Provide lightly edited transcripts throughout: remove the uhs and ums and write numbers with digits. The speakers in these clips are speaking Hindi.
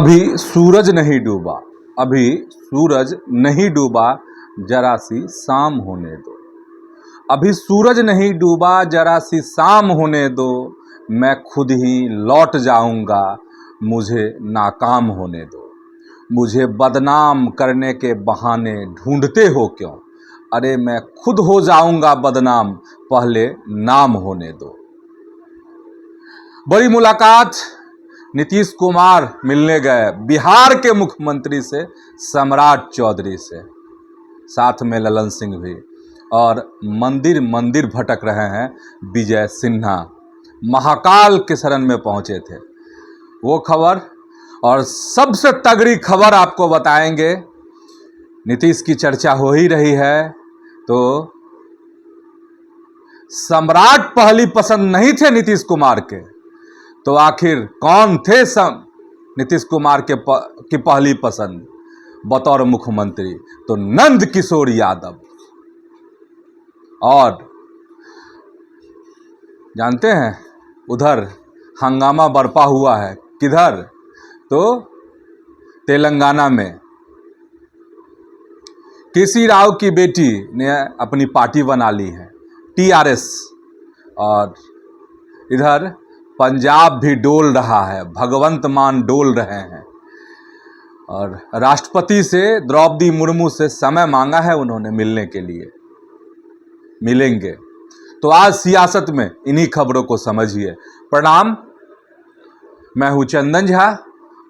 अभी सूरज नहीं डूबा, अभी सूरज नहीं डूबा, जरा सी शाम होने दो। अभी सूरज नहीं डूबा, जरा सी शाम होने दो। मैं खुद ही लौट जाऊंगा, मुझे नाकाम होने दो। मुझे बदनाम करने के बहाने ढूंढते हो क्यों? अरे मैं खुद हो जाऊंगा बदनाम, पहले नाम होने दो। बड़ी मुलाकात, नीतीश कुमार मिलने गए बिहार के मुख्यमंत्री से, सम्राट चौधरी से, साथ में ललन सिंह भी। और मंदिर मंदिर भटक रहे हैं विजय सिन्हा, महाकाल के शरण में पहुंचे थे। वो खबर और सबसे तगड़ी खबर आपको बताएंगे। नीतीश की चर्चा हो ही रही है, तो सम्राट पहली पसंद नहीं थे नीतीश कुमार के, तो आखिर कौन थे नीतीश कुमार की पहली पसंद बतौर मुख्यमंत्री? तो नंद किशोर यादव। और जानते हैं उधर हंगामा बरपा हुआ है, किधर? तो तेलंगाना में केसी राव की बेटी ने अपनी पार्टी बना ली है, टीआरएस। और इधर पंजाब भी डोल रहा है, भगवंत मान डोल रहे हैं। और राष्ट्रपति से, द्रौपदी मुर्मू से समय मांगा है उन्होंने मिलने के लिए, मिलेंगे। तो आज सियासत में इन्हीं खबरों को समझिए। प्रणाम, मैं हूं चंदन झा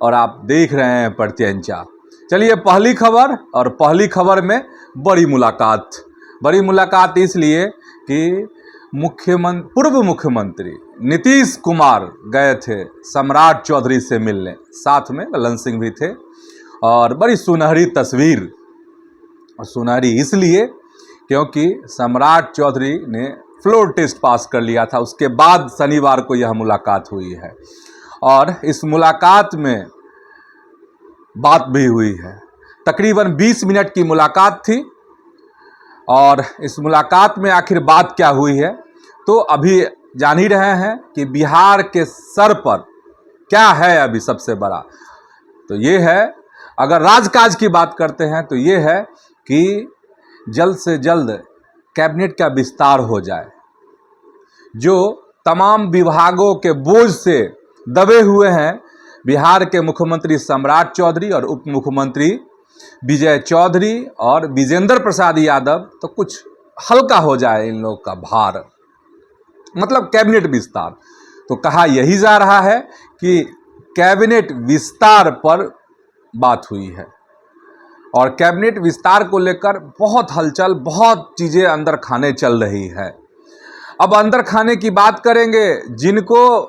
और आप देख रहे हैं प्रत्यंचा। चलिए पहली खबर, और पहली खबर में बड़ी मुलाकात। बड़ी मुलाकात इसलिए कि पूर्व मुख्यमंत्री नीतीश कुमार गए थे सम्राट चौधरी से मिलने, साथ में ललन सिंह भी थे। और बड़ी सुनहरी तस्वीर, और सुनहरी इसलिए क्योंकि सम्राट चौधरी ने फ्लोर टेस्ट पास कर लिया था, उसके बाद शनिवार को यह मुलाकात हुई है। और इस मुलाकात में बात भी हुई है। तकरीबन 20 मिनट की मुलाकात थी। और इस मुलाकात में आखिर बात क्या हुई है, तो अभी जान ही रहे हैं कि बिहार के सर पर क्या है अभी सबसे बड़ा। तो ये है, अगर राजकाज की बात करते हैं तो ये है कि जल्द से जल्द कैबिनेट का विस्तार हो जाए। जो तमाम विभागों के बोझ से दबे हुए हैं बिहार के मुख्यमंत्री सम्राट चौधरी और उप मुख्यमंत्री विजय चौधरी और विजेंद्र प्रसाद यादव, तो कुछ हल्का हो जाए इन लोग का भार, मतलब कैबिनेट विस्तार। तो कहा यही जा रहा है कि कैबिनेट विस्तार पर बात हुई है। और कैबिनेट विस्तार को लेकर बहुत हलचल, बहुत चीज़ें अंदर खाने चल रही है। अब अंदर खाने की बात करेंगे, जिनको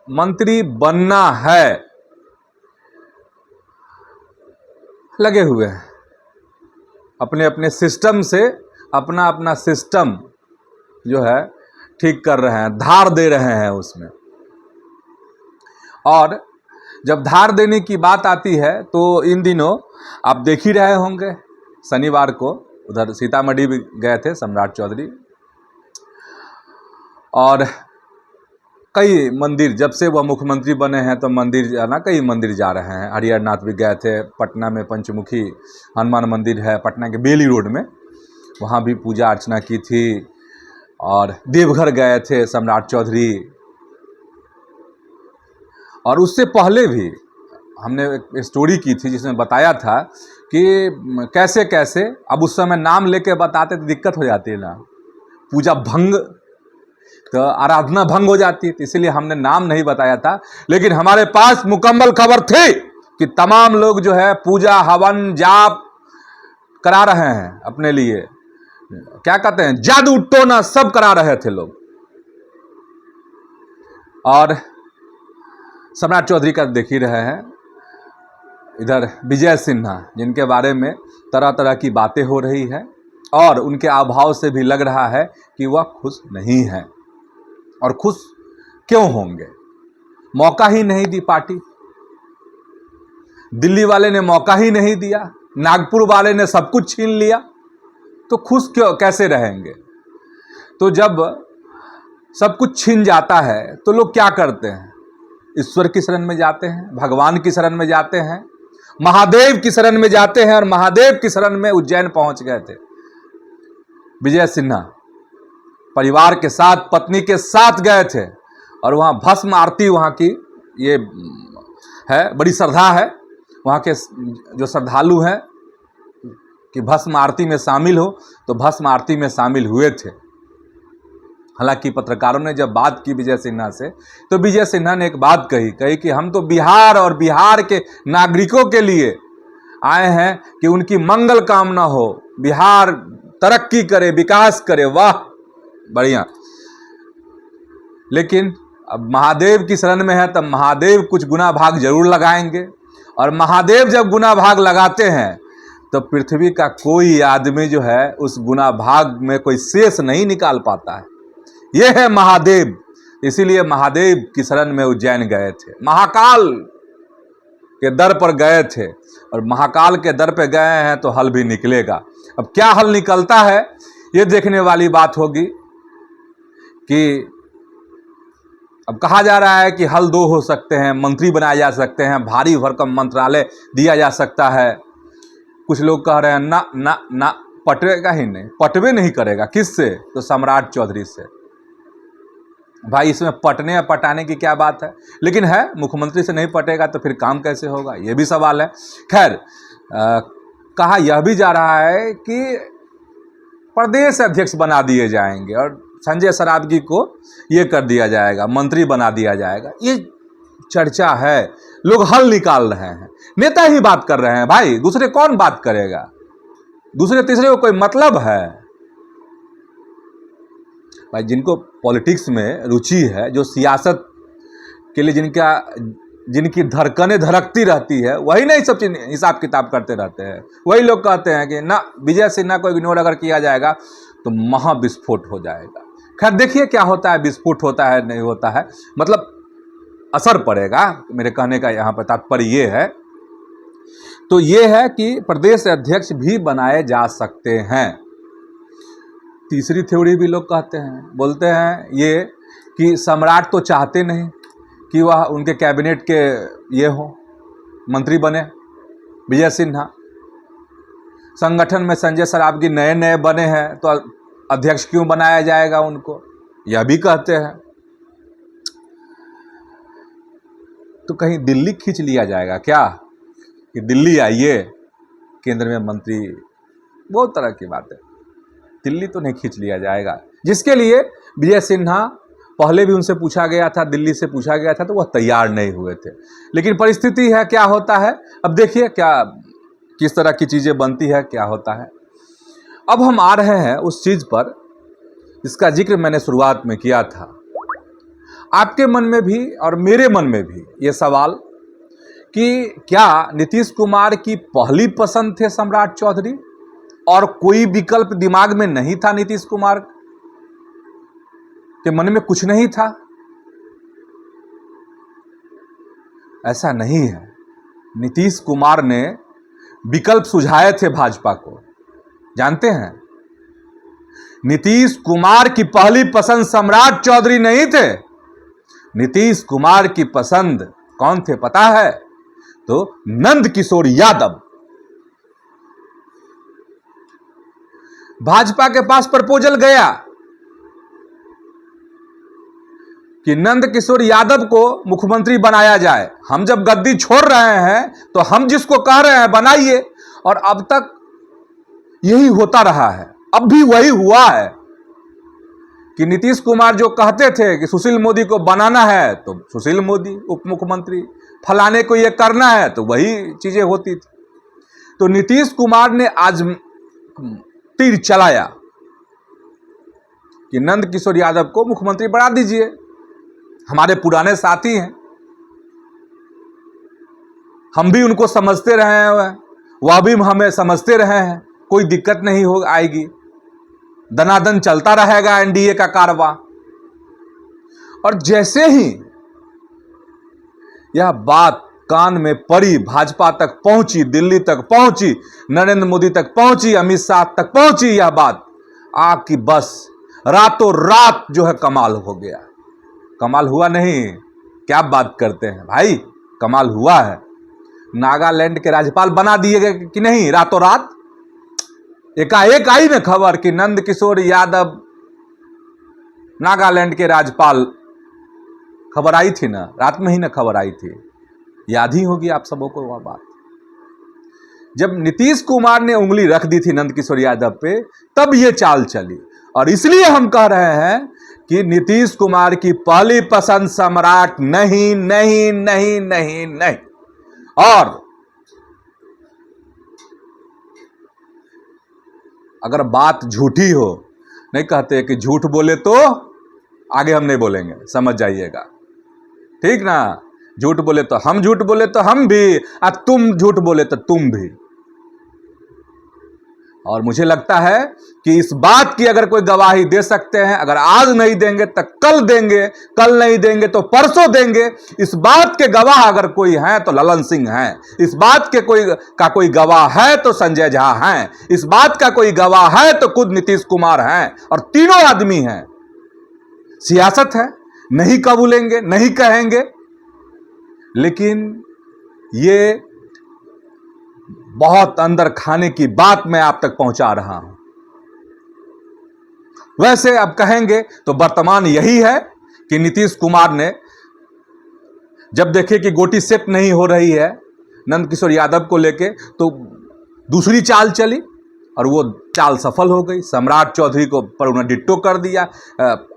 मंत्री बनना है लगे हुए हैं अपने अपने सिस्टम से, अपना अपना सिस्टम जो है ठीक कर रहे हैं, धार दे रहे हैं उसमें। और जब धार देने की बात आती है तो इन दिनों आप देख ही रहे होंगे, शनिवार को उधर सीतामढ़ी भी गए थे सम्राट चौधरी। और कई मंदिर, जब से वह मुख्यमंत्री बने हैं तो मंदिर जाना, कई मंदिर जा रहे हैं। हरिहरनाथ भी गए थे, पटना में पंचमुखी हनुमान मंदिर है पटना के बेली रोड में, वहाँ भी पूजा अर्चना की थी। और देवघर गए थे सम्राट चौधरी। और उससे पहले भी हमने एक स्टोरी की थी जिसमें बताया था कि कैसे कैसे, अब उस समय नाम लेके बताते तो दिक्कत हो जाती है ना, पूजा भंग, तो आराधना भंग हो जाती है, तो इसीलिए हमने नाम नहीं बताया था। लेकिन हमारे पास मुकम्मल खबर थी कि तमाम लोग जो है पूजा हवन जाप करा रहे हैं अपने लिए, क्या कहते हैं, जादू टोना सब करा रहे थे लोग। और सम्राट चौधरी का देख ही रहे हैं। इधर विजय सिन्हा, जिनके बारे में तरह तरह की बातें हो रही है, और उनके अभाव से भी लग रहा है कि वह खुश नहीं है। और खुश क्यों होंगे? मौका ही नहीं दी पार्टी, दिल्ली वाले ने मौका ही नहीं दिया, नागपुर वाले ने सब कुछ छीन लिया, तो खुश क्यों, कैसे रहेंगे? तो जब सब कुछ छीन जाता है तो लोग क्या करते हैं? ईश्वर की शरण में जाते हैं, भगवान की शरण में जाते हैं, महादेव की शरण में जाते हैं और महादेव की शरण में उज्जैन पहुंच गए थे विजय सिन्हा। परिवार के साथ, पत्नी के साथ गए थे और वहाँ भस्म आरती, वहाँ की ये है, बड़ी श्रद्धा है वहाँ के जो श्रद्धालु हैं कि भस्म आरती में शामिल हो, तो भस्म आरती में शामिल हुए थे। हालांकि पत्रकारों ने जब बात की विजय सिन्हा से, तो विजय सिन्हा ने एक बात कही कि हम तो बिहार और बिहार के नागरिकों के लिए आए हैं कि उनकी मंगल कामना हो, बिहार तरक्की करे, विकास करे। वाह, बढ़िया। लेकिन अब महादेव की शरण में है, तब महादेव कुछ गुना भाग जरूर लगाएंगे, और महादेव जब गुना भाग लगाते हैं तो पृथ्वी का कोई आदमी जो है उस गुना भाग में कोई शेष नहीं निकाल पाता है। यह है महादेव। इसीलिए महादेव की शरण में उज्जैन गए थे, महाकाल के दर पर गए थे, और महाकाल के दर पे गए हैं तो हल भी निकलेगा। अब क्या हल निकलता है ये देखने वाली बात होगी कि अब कहा जा रहा है कि हल दो हो सकते हैं, मंत्री बनाए जा सकते हैं, भारी भरकम मंत्रालय दिया जा सकता है। कुछ लोग कह रहे हैं ना ना ना, पटेगा ही नहीं, पटवे नहीं करेगा। किससे? तो सम्राट चौधरी से। भाई इसमें पटने या पटाने की क्या बात है, लेकिन है मुख्यमंत्री से नहीं पटेगा तो फिर काम कैसे होगा, ये भी सवाल है। खैर, कहा यह भी जा रहा है कि प्रदेश अध्यक्ष बना दिए जाएंगे और संजय सरावगी को ये कर दिया जाएगा, मंत्री बना दिया जाएगा। ये चर्चा है, लोग हल निकाल रहे हैं, नेता ही बात कर रहे हैं। भाई दूसरे कौन बात करेगा? दूसरे तीसरे को कोई मतलब है? भाई जिनको पॉलिटिक्स में रुचि है, जो सियासत के लिए जिनकी धड़कनें धड़कती रहती है, वही नहीं सब चीज हिसाब किताब करते रहते हैं। वही लोग कहते हैं कि ना, विजय सिन्हा को इग्नोर अगर किया जाएगा तो महाविस्फोट हो जाएगा। खैर देखिए क्या होता है, विस्फोट होता है नहीं होता है, मतलब असर पड़ेगा। मेरे कहने का यहाँ पर तात्पर्य ये है, तो ये है कि प्रदेश अध्यक्ष भी बनाए जा सकते हैं। तीसरी थ्योरी भी लोग कहते हैं, बोलते हैं ये कि सम्राट तो चाहते नहीं कि वह उनके कैबिनेट के ये हो, मंत्री बने विजय सिन्हा। संगठन में संजय सरावगी नए नए बने हैं तो अध्यक्ष क्यों बनाया जाएगा उनको, यह भी कहते हैं। तो कहीं दिल्ली खींच लिया जाएगा क्या, कि दिल्ली आइए केंद्र में मंत्री, बहुत तरह की बात है। दिल्ली तो नहीं खींच लिया जाएगा, जिसके लिए विजय सिन्हा पहले भी उनसे पूछा गया था, दिल्ली से पूछा गया था, तो वह तैयार नहीं हुए थे। लेकिन परिस्थिति है, क्या होता है अब देखिए, क्या किस तरह की चीज़ें बनती है, क्या होता है। अब हम आ रहे हैं उस चीज़ पर जिसका जिक्र मैंने शुरुआत में किया था। आपके मन में भी और मेरे मन में भी ये सवाल कि क्या नीतीश कुमार की पहली पसंद थे सम्राट चौधरी और कोई विकल्प दिमाग में नहीं था? नीतीश कुमार के मन में कुछ नहीं था? ऐसा नहीं है। नीतीश कुमार ने विकल्प सुझाए थे भाजपा को, जानते हैं? नीतीश कुमार की पहली पसंद सम्राट चौधरी नहीं थे। नीतीश कुमार की पसंद कौन थे पता है? तो नंद किशोर यादव। भाजपा के पास प्रपोजल गया कि नंद किशोर यादव को मुख्यमंत्री बनाया जाए। हम जब गद्दी छोड़ रहे हैं तो हम जिसको कह रहे हैं बनाइए, और अब तक यही होता रहा है। अब भी वही हुआ है कि नीतीश कुमार जो कहते थे कि सुशील मोदी को बनाना है तो सुशील मोदी उप मुख्यमंत्री, फलाने को ये करना है तो वही चीजें होती थी। तो नीतीश कुमार ने आज तीर चलाया कि नंद किशोर यादव को मुख्यमंत्री बना दीजिए, हमारे पुराने साथी हैं, हम भी उनको समझते रहे हैं, वह भी हमें समझते रहे हैं, कोई दिक्कत नहीं हो आएगी, दनादन चलता रहेगा एनडीए का कारवा। और जैसे ही यह बात कान में पड़ी, भाजपा तक पहुंची, दिल्ली तक पहुंची, नरेंद्र मोदी तक पहुंची, अमित शाह तक पहुंची यह बात, आग की बस रातों रात जो है कमाल हो गया। कमाल हुआ नहीं, क्या बात करते हैं भाई, कमाल हुआ है। नागालैंड के राज्यपाल बना दिए गए कि नहीं रातों रात। एकाएक आई ना खबर कि नंद किशोर यादव नागालैंड के राज्यपाल, खबर आई थी ना, रात में ही ना खबर आई थी, याद ही होगी आप सबों को वह बात। जब नीतीश कुमार ने उंगली रख दी थी नंद किशोर यादव पे, तब ये चाल चली। और इसलिए हम कह रहे हैं कि नीतीश कुमार की पहली पसंद सम्राट नहीं नहीं नहीं नहीं नहीं। और अगर बात झूठी हो, नहीं कहते कि झूठ बोले तो आगे हम नहीं बोलेंगे, समझ जाइएगा, ठीक ना। झूठ बोले तो हम, झूठ बोले तो हम भी, और तुम झूठ बोले तो तुम भी। और मुझे लगता है कि इस बात की अगर कोई गवाही दे सकते हैं, अगर आज नहीं देंगे तो कल देंगे, कल नहीं देंगे तो परसों देंगे। इस बात के गवाह अगर कोई हैं तो ललन सिंह हैं, इस बात के कोई गवाह है तो संजय झा हैं, इस बात का कोई गवाह है तो खुद नीतीश कुमार हैं, और तीनों आदमी हैं। सियासत है, नहीं कबूलेंगे, नहीं कहेंगे, लेकिन ये बहुत अंदर खाने की बात मैं आप तक पहुंचा रहा हूं। वैसे अब कहेंगे तो वर्तमान यही है कि नीतीश कुमार ने जब देखे कि गोटी सेट नहीं हो रही है नंद किशोर यादव को लेके, तो दूसरी चाल चली और वो चाल सफल हो गई। सम्राट चौधरी को पर उन्होंने डिट्टो कर दिया।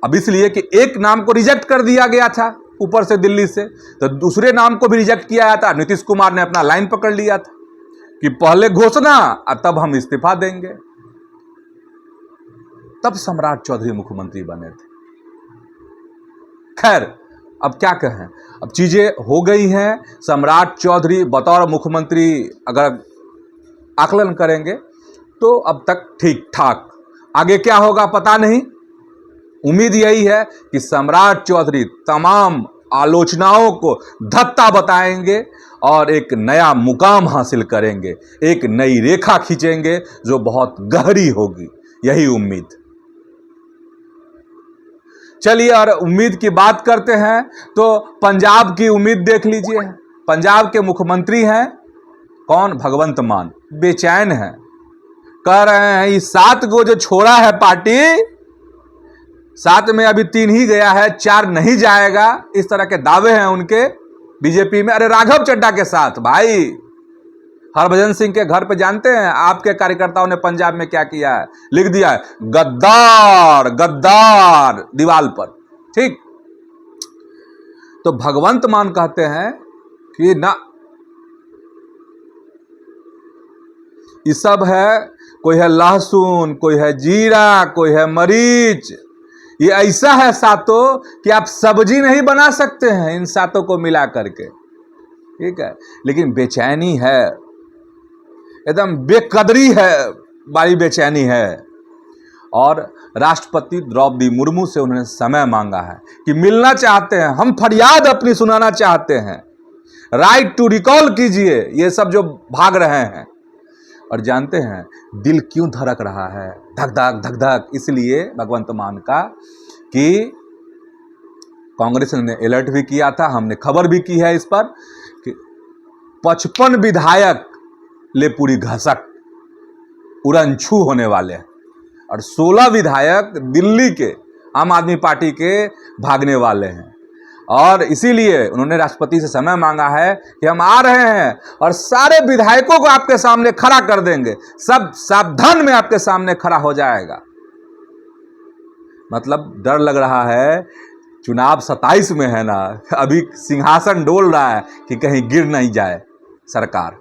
अब इसलिए कि एक नाम को रिजेक्ट कर दिया गया था ऊपर से दिल्ली से, तो दूसरे नाम को भी रिजेक्ट किया गया था। नीतीश कुमार ने अपना लाइन पकड़ लिया था कि पहले घोषणा और तब हम इस्तीफा देंगे। तब सम्राट चौधरी मुख्यमंत्री बने थे। खैर अब क्या कहें, अब चीजें हो गई हैं। सम्राट चौधरी बतौर मुख्यमंत्री अगर आकलन करेंगे तो अब तक ठीक ठाक, आगे क्या होगा पता नहीं। उम्मीद यही है कि सम्राट चौधरी तमाम आलोचनाओं को धत्ता बताएंगे और एक नया मुकाम हासिल करेंगे, एक नई रेखा खींचेंगे जो बहुत गहरी होगी, यही उम्मीद। चलिए और उम्मीद की बात करते हैं तो पंजाब की उम्मीद देख लीजिए। पंजाब के मुख्यमंत्री हैं कौन? भगवंत मान। बेचैन हैं, कह रहे हैं ये 7 गो जो छोड़ा है पार्टी, 7 में अभी 3 ही गया है, 4 नहीं जाएगा, इस तरह के दावे हैं उनके बीजेपी में। अरे राघव चड्ढा के साथ भाई, हरभजन सिंह के घर पे जानते हैं आपके कार्यकर्ताओं ने पंजाब में क्या किया है? लिख दिया है गद्दार गद्दार दीवाल पर, ठीक। तो भगवंत मान कहते हैं कि ना, ये सब है, कोई है लहसुन, कोई है जीरा, कोई है मरीच, ये ऐसा है सातों कि आप सब्जी नहीं बना सकते हैं इन सातों को मिला करके, ठीक है। लेकिन बेचैनी है, एकदम बेकदरी है, बड़ी बेचैनी है। और राष्ट्रपति द्रौपदी मुर्मू से उन्होंने समय मांगा है कि मिलना चाहते हैं, हम फरियाद अपनी सुनाना चाहते हैं, राइट टू रिकॉल कीजिए ये सब जो भाग रहे हैं। और जानते हैं दिल क्यों धड़क रहा है, धक धक धक धक? इसलिए भगवंत मान का कि कांग्रेस ने अलर्ट भी किया था, हमने खबर भी की है इस पर कि 55 विधायक ले पूरी घसक उड़नछू होने वाले हैं और 16 विधायक दिल्ली के आम आदमी पार्टी के भागने वाले हैं। और इसीलिए उन्होंने राष्ट्रपति से समय मांगा है कि हम आ रहे हैं और सारे विधायकों को आपके सामने खड़ा कर देंगे, सब सावधान में आपके सामने खड़ा हो जाएगा। मतलब डर लग रहा है, चुनाव 27 में है ना, अभी सिंहासन डोल रहा है कि कहीं गिर नहीं जाए सरकार,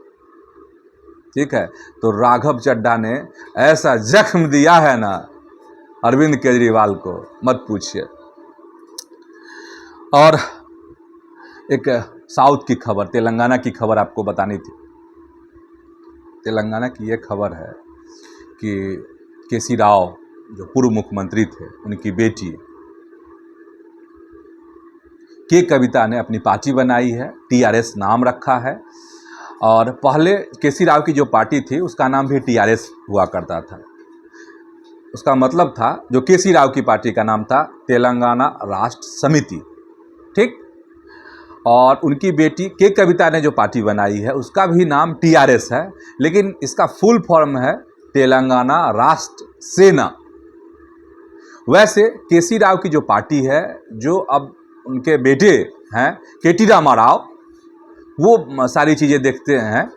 ठीक है। तो राघव चड्ढा ने ऐसा जख्म दिया है ना अरविंद केजरीवाल को, मत पूछिए। और एक साउथ की खबर, तेलंगाना की खबर आपको बतानी थी। तेलंगाना की ये खबर है कि केसी राव जो पूर्व मुख्यमंत्री थे, उनकी बेटी के कविता ने अपनी पार्टी बनाई है, टीआरएस नाम रखा है। और पहले केसी राव की जो पार्टी थी उसका नाम भी टीआरएस हुआ करता था। उसका मतलब था, जो केसी राव की पार्टी का नाम था तेलंगाना राष्ट्र समिति, ठीक। और उनकी बेटी के कविता ने जो पार्टी बनाई है उसका भी नाम टीआरएस है, लेकिन इसका फुल फॉर्म है तेलंगाना राष्ट्र सेना। वैसे केसी राव की जो पार्टी है, जो अब उनके बेटे हैं केटी रामाराव, वो सारी चीज़ें देखते हैं,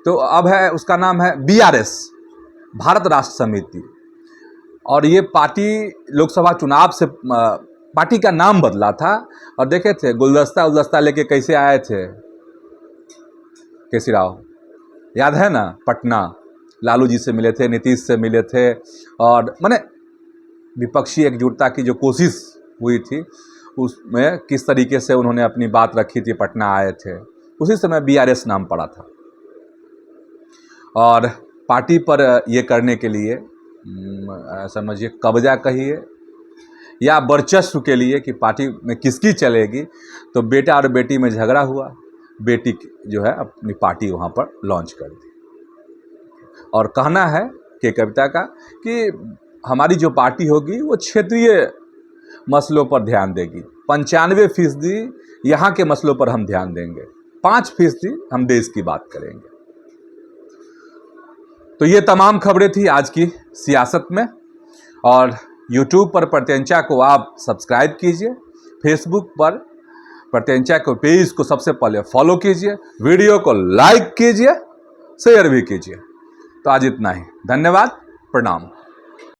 तो अब है उसका नाम है बीआरएस, भारत राष्ट्र समिति। और ये पार्टी लोकसभा चुनाव से पार्टी का नाम बदला था। और देखे थे गुलदस्ता लेके कैसे आए थे केसी राव, याद है ना? पटना लालू जी से मिले थे, नीतीश से मिले थे, और माने विपक्षी एकजुटता की जो कोशिश हुई थी उसमें किस तरीके से उन्होंने अपनी बात रखी थी, पटना आए थे, उसी समय बीआरएस नाम पड़ा था। और पार्टी पर ये करने के लिए समझिए कब्जा कहिए या वर्चस्व के लिए कि पार्टी में किसकी चलेगी, तो बेटा और बेटी में झगड़ा हुआ, बेटी जो है अपनी पार्टी वहाँ पर लॉन्च कर दी। और कहना है के कविता का कि हमारी जो पार्टी होगी वो क्षेत्रीय मसलों पर ध्यान देगी, 95% यहाँ के मसलों पर हम ध्यान देंगे, 5% हम देश की बात करेंगे। तो ये तमाम खबरें थी आज की सियासत में। और YouTube पर प्रत्यंचा को आप सब्सक्राइब कीजिए, फेसबुक पर प्रत्यंचा के पेज को सबसे पहले फॉलो कीजिए, वीडियो को लाइक कीजिए, शेयर भी कीजिए। तो आज इतना ही, धन्यवाद, प्रणाम।